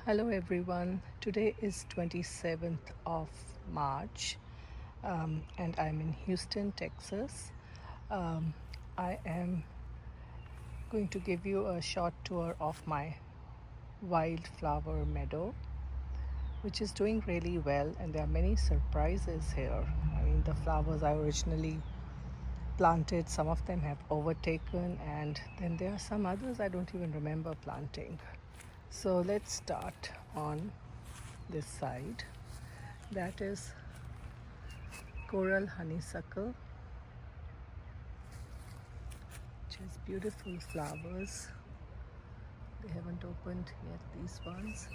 Hello everyone. Today is 27th of March and I'm in Houston, Texas. I am going to give you a short tour of my Wildflower Meadow, which is doing really well, and there are many surprises here. I mean, the flowers I originally planted, some of them have overtaken, and then there are some others I don't even remember planting. So let's start on this side. That is coral honeysuckle, which has beautiful flowers. They haven't opened yet, these ones.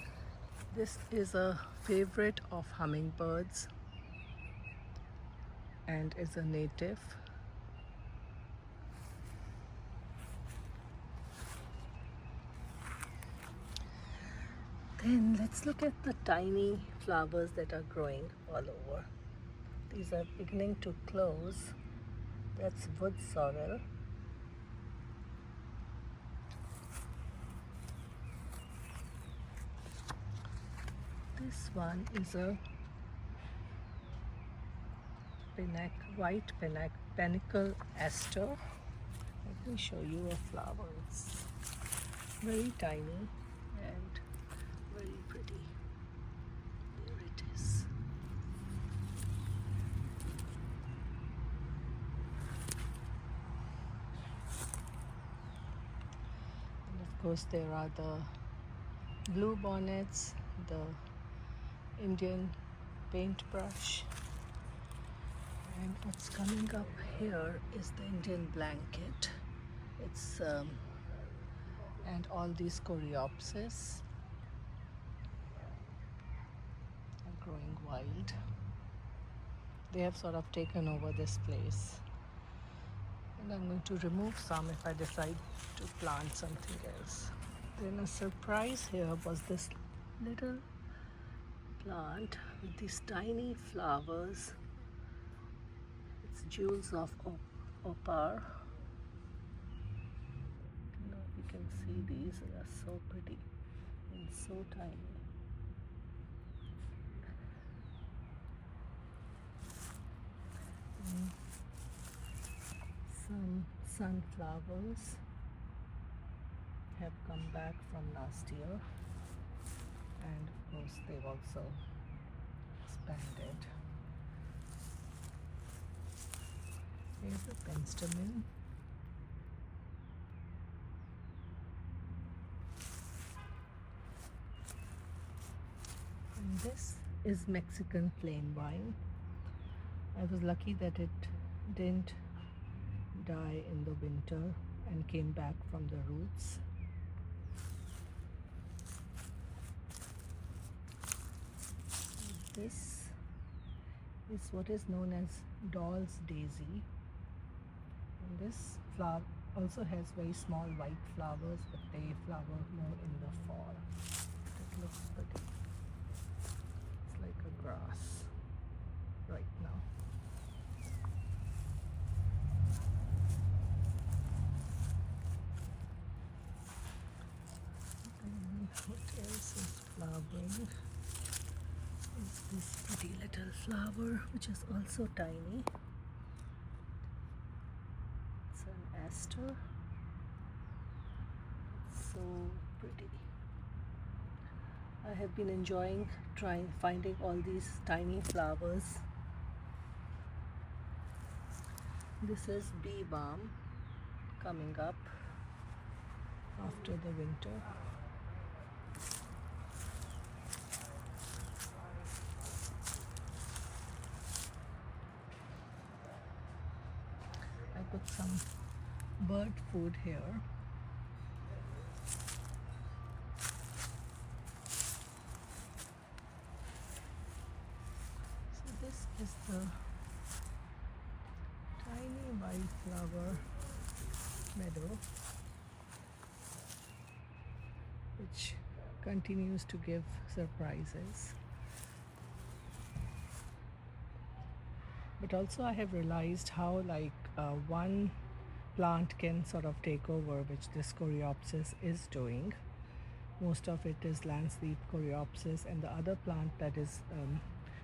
This is a favorite of hummingbirds and is a native. Then let's look at the tiny flowers that are growing all over. These are beginning to close. That's wood sorrel. This one is a white panicle aster. Let me show you a flower. It's very tiny and very pretty. There it is. And of course there are the bluebonnets, the Indian paintbrush, and what's coming up here is the Indian blanket. It's and all these coreopsis are growing wild. They have sort of taken over this place, and I'm going to remove some if I decide to plant something else. Then a surprise here was this little plant with these tiny flowers. It's jewels of opar. I don't know if you can see these. They are so pretty and so tiny. And some sunflowers have come back from last year, and of course they've also expanded. Here's a penstemon. And this is Mexican plain vine. I was lucky that it didn't die in the winter and came back from the roots. This is what is known as doll's daisy. And this flower also has very small white flowers, but they flower more in the fall. It looks pretty. It's like a grass right now. And what else is flowering? Is this pretty little flower, which is also tiny. It's an aster. It's so pretty. I have been enjoying finding all these tiny flowers. This is bee balm coming up after the winter. I put some bird food here. So this is the tiny wildflower meadow, which continues to give surprises. But also I have realized how one plant can sort of take over, which this coreopsis is doing. Most of it is landsleep coreopsis, and the other plant that is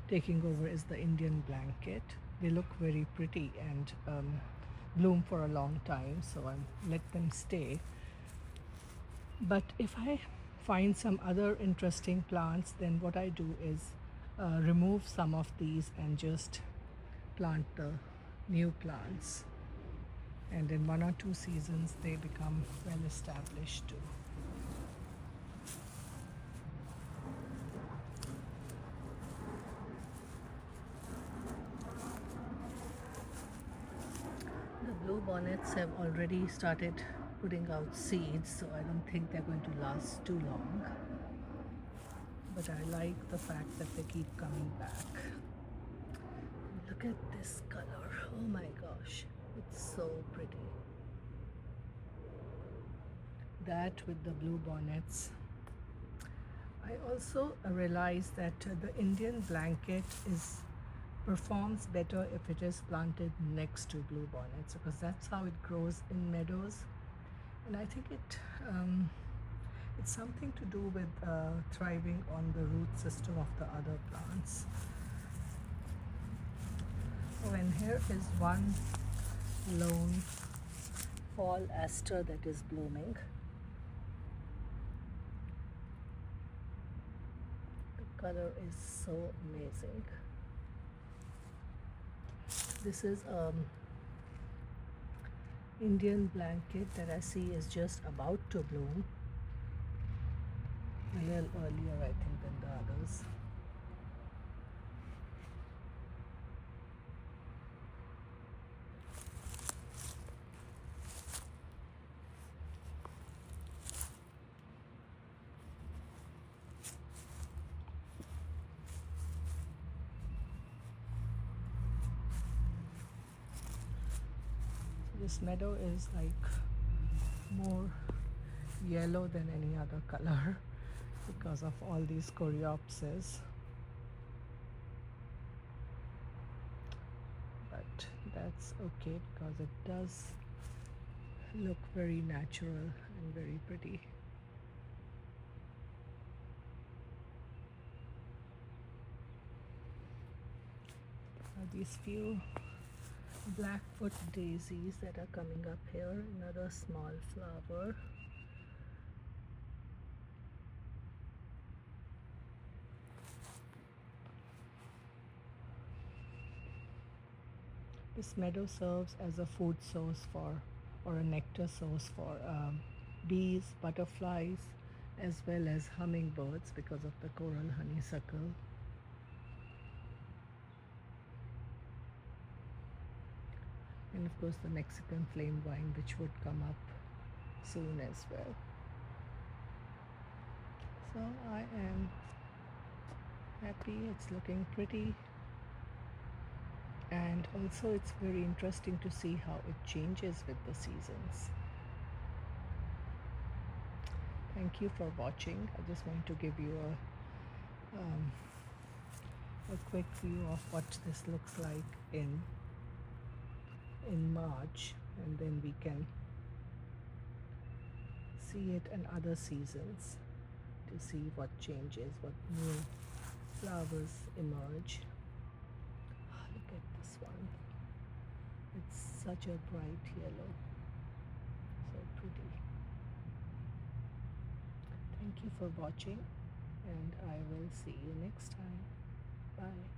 taking over is the Indian blanket. They look very pretty and bloom for a long time, so I let them stay. But if I find some other interesting plants, then what I do is remove some of these and just plant the new plants. And in 1 or 2 seasons, they become well established too. The bluebonnets have already started putting out seeds, so I don't think they're going to last too long. But I like the fact that they keep coming back. Look at this color. Oh my gosh, it's so pretty. That with the bluebonnets. I also realized that the Indian blanket performs better if it is planted next to bluebonnets, because that's how it grows in meadows. And I think it's something to do with thriving on the root system of the other plants. Oh, and here is one lone fall aster that is blooming. The color is so amazing. This is Indian blanket that I see is just about to bloom. A little earlier, I think, than the others. This meadow is like more yellow than any other color because of all these coreopsis. But that's okay because it does look very natural and very pretty. These few Blackfoot daisies that are coming up here, another small flower. This meadow serves as a food source or a nectar source for bees, butterflies, as well as hummingbirds because of the coral honeysuckle. And of course the Mexican flame vine, which would come up soon as well. So I am happy, it's looking pretty, and also it's very interesting to see how it changes with the seasons. Thank you for watching. I just want to give you a quick view of what this looks like in March, and then we can see it in other seasons to see what changes, what new flowers emerge. Look at this one. It's such a bright yellow. So pretty. Thank you for watching, and I will see you next time. Bye.